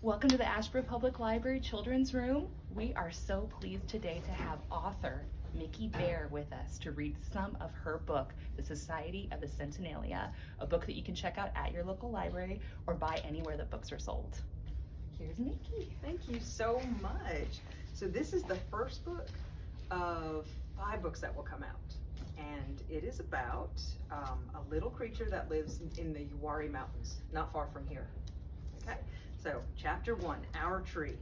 Welcome to the Asheboro Public Library Children's Room. We are so pleased today to have author Micki Bare with us to read some of her book, The Society of the Sentinelia, a book that you can check out at your local library or buy anywhere that books are sold. Here's Micki. Thank you so much. So this is the first book of 5 books that will come out. And it is about a little creature that lives in the Uwharrie Mountains, not far from here. Okay, so chapter 1, Our Tree.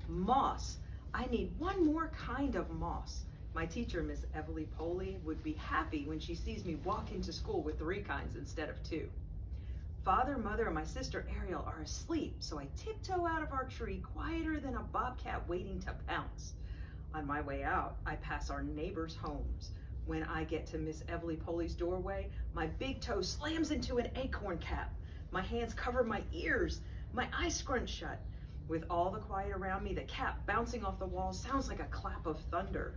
Moss. I need one more kind of moss. My teacher, Miss Evely Poley, would be happy when she sees me walk into school with 3 kinds instead of 2. Father, Mother, and my sister Ariel are asleep, so I tiptoe out of our tree quieter than a bobcat waiting to pounce. On my way out, I pass our neighbors' homes. When I get to Miss Evely Poley's doorway, my big toe slams into an acorn cap. My hands cover my ears. My eyes scrunch shut. With all the quiet around me, the cap bouncing off the wall sounds like a clap of thunder.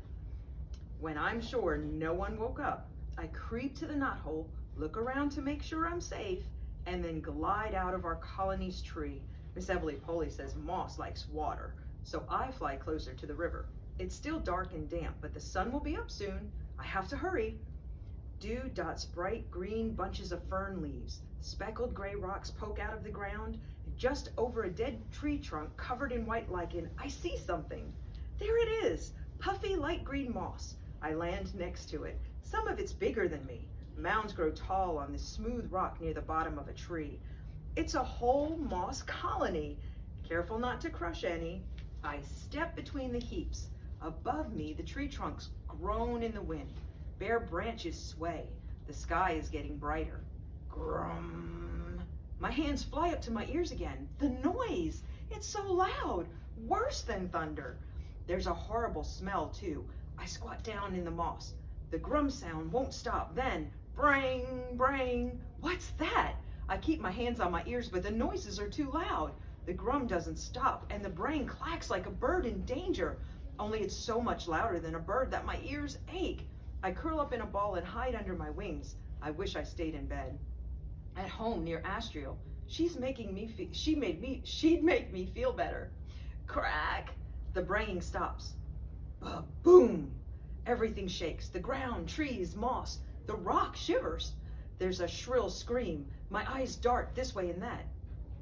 When I'm sure no one woke up, I creep to the knothole, look around to make sure I'm safe, and then glide out of our colony's tree. Miss Evely Poley says moss likes water, so I fly closer to the river. It's still dark and damp, but the sun will be up soon. I have to hurry. Dew dots bright green bunches of fern leaves. Speckled gray rocks poke out of the ground. Just over a dead tree trunk covered in white lichen, I see something. There it is, puffy light green moss. I land next to it. Some of it's bigger than me. Mounds grow tall on this smooth rock near the bottom of a tree. It's a whole moss colony. Careful not to crush any. I step between the heaps. Above me, the tree trunks groan in the wind. Bare branches sway. The sky is getting brighter. Grum. My hands fly up to my ears again. The noise! It's so loud. Worse than thunder. There's a horrible smell, too. I squat down in the moss. The grum sound won't stop. Then, brang, brang. What's that? I keep my hands on my ears, but the noises are too loud. The grum doesn't stop, and the brang clacks like a bird in danger. Only it's so much louder than a bird that my ears ache. I curl up in a ball and hide under my wings. I wish I stayed in bed. At home near Asheboro, she'd make me feel better. Crack! The braying stops. Boom! Everything shakes. The ground, trees, moss. The rock shivers. There's a shrill scream. My eyes dart this way and that.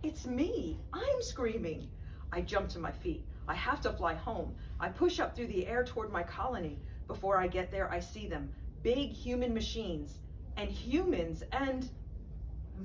It's me. I'm screaming. I jump to my feet. I have to fly home. I push up through the air toward my colony. Before I get there, I see them. Big human machines. And humans and...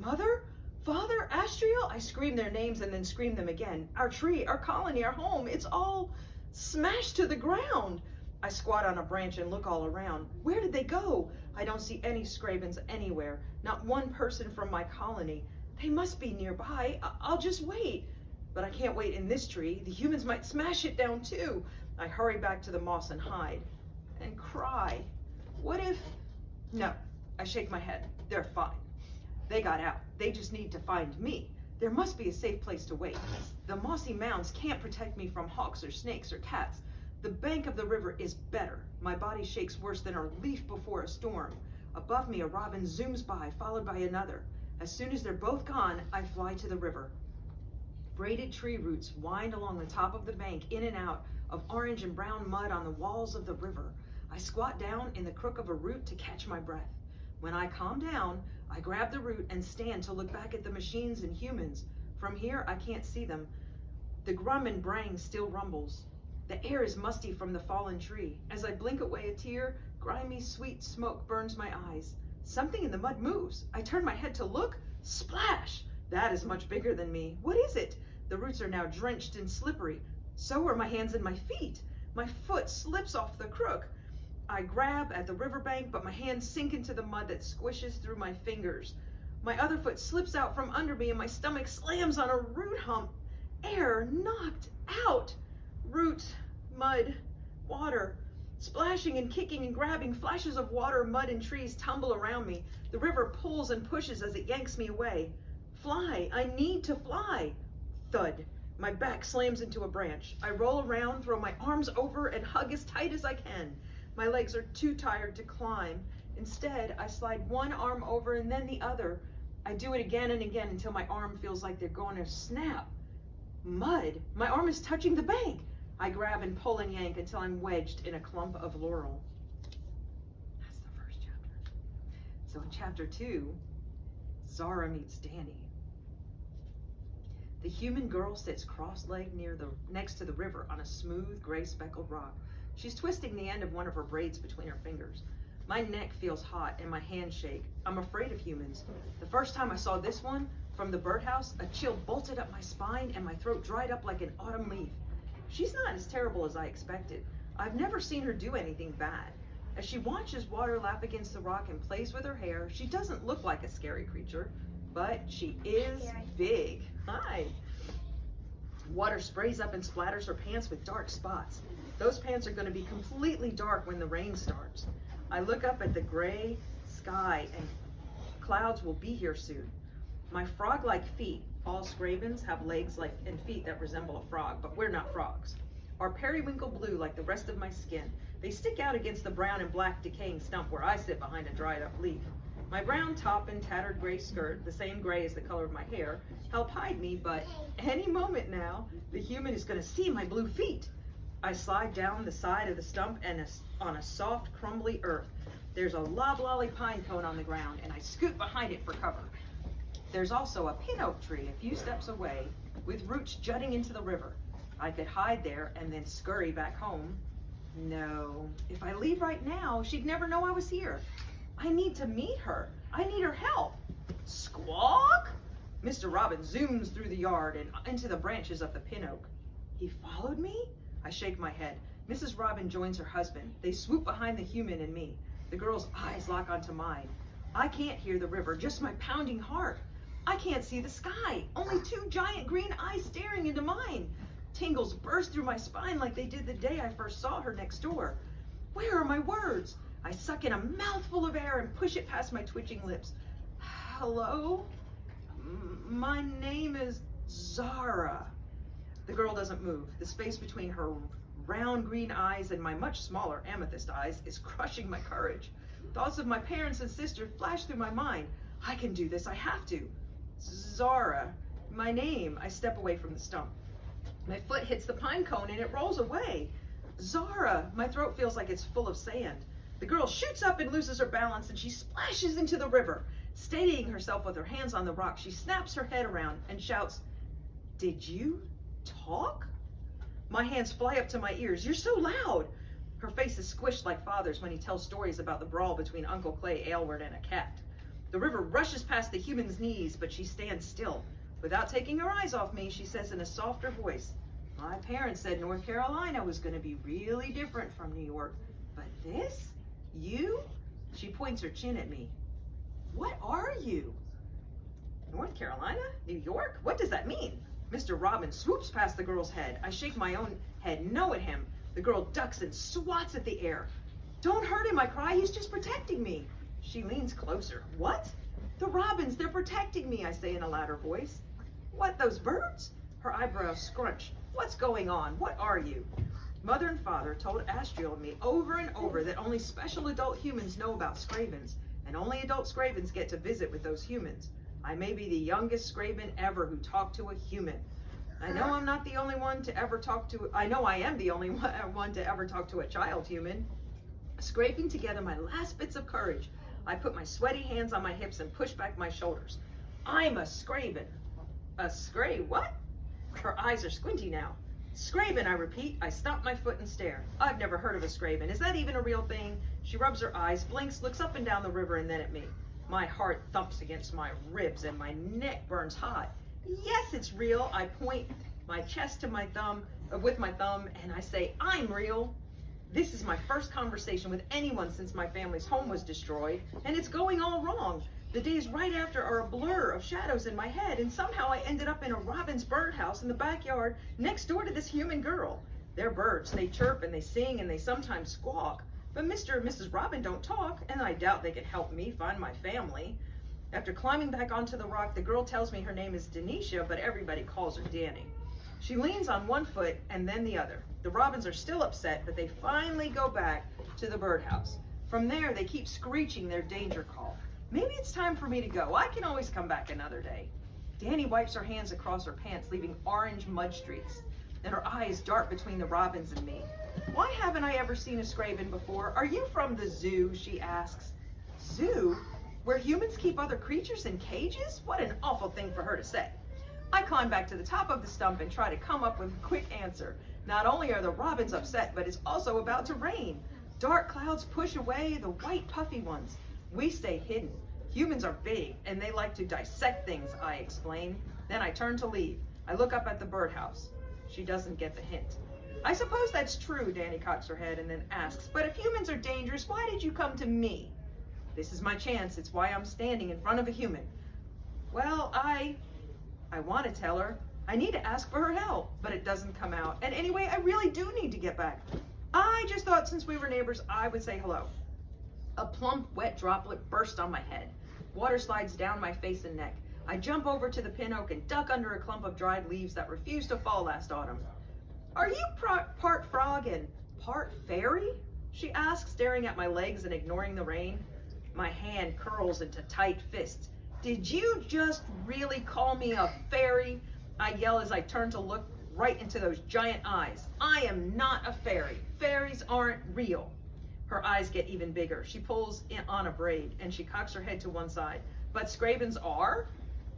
Mother? Father? Ashriel? I scream their names and then scream them again. Our tree, our colony, our home, it's all smashed to the ground. I squat on a branch and look all around. Where did they go? I don't see any Scrabins anywhere. Not one person from my colony. They must be nearby. I'll just wait. But I can't wait in this tree. The humans might smash it down too. I hurry back to the moss and hide. And cry. What if... No. I shake my head. They're fine. They got out. They just need to find me. There must be a safe place to wait. The mossy mounds can't protect me from hawks or snakes or cats. The bank of the river is better. My body shakes worse than a leaf before a storm. Above me, a robin zooms by, followed by another. As soon as they're both gone, I fly to the river. Braided tree roots wind along the top of the bank, in and out of orange and brown mud on the walls of the river. I squat down in the crook of a root to catch my breath. When I calm down, I grab the root and stand to look back at the machines and humans. From here, I can't see them. The grum and brang still rumbles. The air is musty from the fallen tree. As I blink away a tear, grimy, sweet smoke burns my eyes. Something in the mud moves. I turn my head to look. Splash! That is much bigger than me. What is it? The roots are now drenched and slippery. So are my hands and my feet. My foot slips off the crook. I grab at the riverbank, but my hands sink into the mud that squishes through my fingers. My other foot slips out from under me and my stomach slams on a root hump. Air knocked out. Root, mud, water. Splashing and kicking and grabbing, flashes of water, mud, and trees tumble around me. The river pulls and pushes as it yanks me away. Fly, I need to fly. Thud. My back slams into a branch. I roll around, throw my arms over, and hug as tight as I can. My legs are too tired to climb. Instead, I slide one arm over and then the other. I do it again and again until my arm feels like they're going to snap. Mud. My arm is touching the bank. I grab and pull and yank until I'm wedged in a clump of laurel. That's the first chapter. So in chapter 2, Zara meets Danny. The human girl sits cross-legged next to the river on a smooth gray speckled rock. She's twisting the end of one of her braids between her fingers. My neck feels hot and my hands shake. I'm afraid of humans. The first time I saw this one from the birdhouse, a chill bolted up my spine and my throat dried up like an autumn leaf. She's not as terrible as I expected. I've never seen her do anything bad. As she watches water lap against the rock and plays with her hair, she doesn't look like a scary creature, but she is big. Hi. Water sprays up and splatters her pants with dark spots. Those pants are going to be completely dark when the rain starts. I look up at the gray sky and clouds will be here soon. My frog-like feet, all scravens, have legs and feet that resemble a frog, but we're not frogs, are periwinkle blue like the rest of my skin. They stick out against the brown and black decaying stump where I sit behind a dried up leaf. My brown top and tattered gray skirt, the same gray as the color of my hair, help hide me, but any moment now, the human is going to see my blue feet. I slide down the side of the stump and on a soft, crumbly earth. There's a loblolly pine cone on the ground, and I scoot behind it for cover. There's also a pin oak tree a few steps away with roots jutting into the river. I could hide there and then scurry back home. No, if I leave right now, she'd never know I was here. I need to meet her. I need her help. Squawk! Mr. Robin zooms through the yard and into the branches of the pin oak. He followed me? I shake my head. Mrs. Robin joins her husband. They swoop behind the human and me. The girl's eyes lock onto mine. I can't hear the river, just my pounding heart. I can't see the sky, only two giant green eyes staring into mine. Tingles burst through my spine like they did the day I first saw her next door. Where are my words? I suck in a mouthful of air and push it past my twitching lips. Hello? My name is Zara. The girl doesn't move. The space between her round green eyes and my much smaller amethyst eyes is crushing my courage. Thoughts of my parents and sister flash through my mind. I can do this, I have to. Zara, my name. I step away from the stump. My foot hits the pine cone and it rolls away. Zara, my throat feels like it's full of sand. The girl shoots up and loses her balance and she splashes into the river. Steadying herself with her hands on the rock, she snaps her head around and shouts, "Did you talk?" My hands fly up to my ears. You're so loud. Her face is squished like father's when he tells stories about the brawl between Uncle Clay Aylward and a cat. The river rushes past the human's knees, but she stands still. Without taking her eyes off me, she says in a softer voice, "My parents said North Carolina was going to be really different from New York. But this? You?" She points her chin at me. "What are you?" North Carolina? New York? What does that mean? Mr. Robin swoops past the girl's head. I shake my own head no at him. The girl ducks and swats at the air. "Don't hurt him," I cry. "He's just protecting me." She leans closer. "What?" "The robins, they're protecting me," I say in a louder voice. "What, those birds?" Her eyebrows scrunch. "What's going on? What are you?" Mother and father told Astrid and me over and over that only special adult humans know about scravens, and only adult scravens get to visit with those humans. I may be the youngest scraven ever who talked to a human. I know I'm not the only one to ever talk to, I know I am the only one to ever talk to a child human. Scraping together my last bits of courage, I put my sweaty hands on my hips and push back my shoulders. "I'm a scraven." "A what?" Her eyes are squinty now. "Scraven," I repeat. I stomp my foot and stare. "I've never heard of a scraven. Is that even a real thing?" She rubs her eyes, blinks, looks up and down the river and then at me. My heart thumps against my ribs and my neck burns hot. "Yes, it's real." I point my chest to my thumb, with my thumb, and I say, "I'm real." This is my first conversation with anyone since my family's home was destroyed, and it's going all wrong. The days right after are a blur of shadows in my head, and somehow I ended up in a robin's birdhouse in the backyard next door to this human girl. They're birds. They chirp and they sing and they sometimes squawk. But Mr. and Mrs. Robin don't talk, and I doubt they can help me find my family. After climbing back onto the rock, the girl tells me her name is Denisha, but everybody calls her Danny. She leans on one foot and then the other. The robins are still upset, but they finally go back to the birdhouse. From there, they keep screeching their danger call. Maybe it's time for me to go. I can always come back another day. Danny wipes her hands across her pants, leaving orange mud streaks, and her eyes dart between the robins and me. Why haven't I ever seen a Scraven before? Are you from the zoo? She asks. Zoo? Where humans keep other creatures in cages? What an awful thing for her to say. I climb back to the top of the stump and try to come up with a quick answer. Not only are the robins upset, but it's also about to rain. Dark clouds push away the white puffy ones. We stay hidden. Humans are big and they like to dissect things, I explain. Then I turn to leave. I look up at the birdhouse. She doesn't get the hint. I suppose that's true, Danny cocks her head and then asks, but if humans are dangerous, why did you come to me? This is my chance. It's why I'm standing in front of a human. Well, I want to tell her. I need to ask for her help, but it doesn't come out. And anyway, I really do need to get back. I just thought since we were neighbors, I would say hello. A plump, wet droplet burst on my head. Water slides down my face and neck. I jump over to the pin oak and duck under a clump of dried leaves that refused to fall last autumn. Are you part frog and part fairy? She asks, staring at my legs and ignoring the rain. My hand curls into tight fists. Did you just really call me a fairy? I yell as I turn to look right into those giant eyes. I am not a fairy. Fairies aren't real. Her eyes get even bigger. She pulls on a braid and she cocks her head to one side. But Scravens are?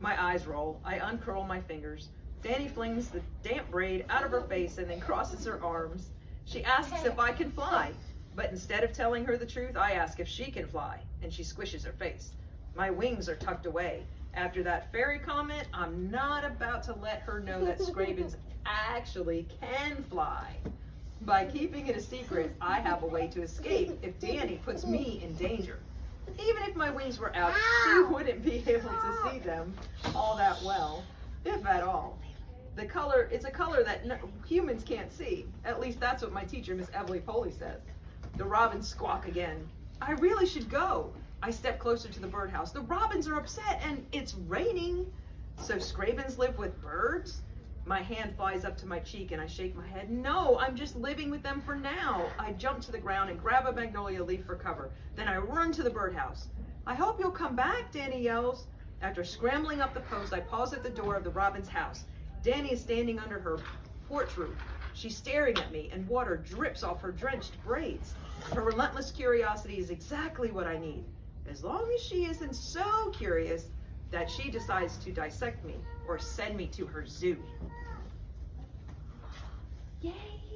My eyes roll. I uncurl my fingers. Danny flings the damp braid out of her face and then crosses her arms. She asks if I can fly. But instead of telling her the truth, I ask if she can fly, and she squishes her face. My wings are tucked away. After that fairy comment, I'm not about to let her know that Scravens actually can fly. By keeping it a secret, I have a way to escape if Danny puts me in danger. Even if my wings were out, she wouldn't be able to see them all that well, if at all. It's a color that humans can't see. At least that's what my teacher, Miss Evely Poley, says. The robins squawk again. I really should go. I step closer to the birdhouse. The robins are upset and it's raining. So Scravens live with birds? My hand flies up to my cheek and I shake my head. No, I'm just living with them for now. I jump to the ground and grab a magnolia leaf for cover. Then I run to the birdhouse. I hope you'll come back, Danny yells. After scrambling up the post, I pause at the door of the robin's house. Danny is standing under her porch roof. She's staring at me and water drips off her drenched braids. Her relentless curiosity is exactly what I need. As long as she isn't so curious that she decides to dissect me or send me to her zoo. Yay!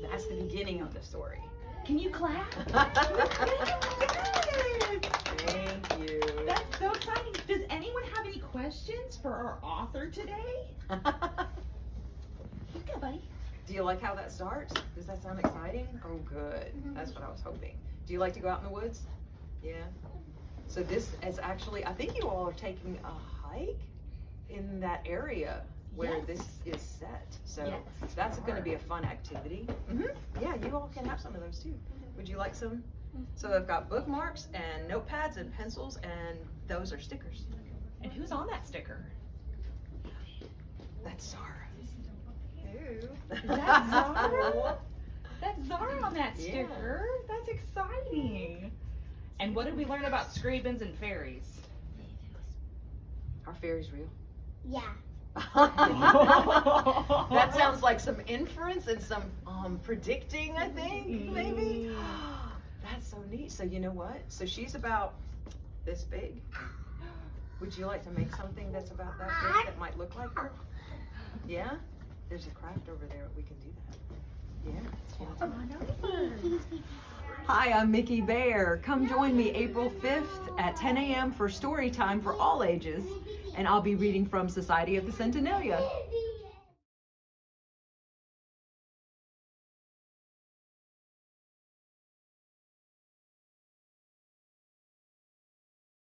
That's the beginning of the story. Can you clap? Thank you. That's so exciting. Does anyone have any questions for our author today? You go, buddy. Do you like how that starts? Does that sound exciting? Oh, good. That's what I was hoping. Do you like to go out in the woods? Yeah. So this is actually, I think you all are taking a hike in that area where Yes. this is set. So Yes, that's we going to are. be a fun activity. Yeah, you all can have some of those too. Would you like some? So I've got bookmarks and notepads and pencils, and those are stickers. And who's on that sticker? That's Zara. Is that Zara? That's Zara on that Yeah. sticker. That's exciting. And what did we learn about Scravens and fairies? Are fairies real? Yeah. That sounds like some inference and some predicting, I think, maybe. That's so neat. So you know what? So she's about this big. Would you like to make something that's about that big that might look like her? Yeah? There's a craft over there. We can do that. Yeah. Hi, I'm Micki Bare. Come join me April 5th at 10 a.m. for Storytime for all ages. And I'll be reading from Society of the Sentinelia.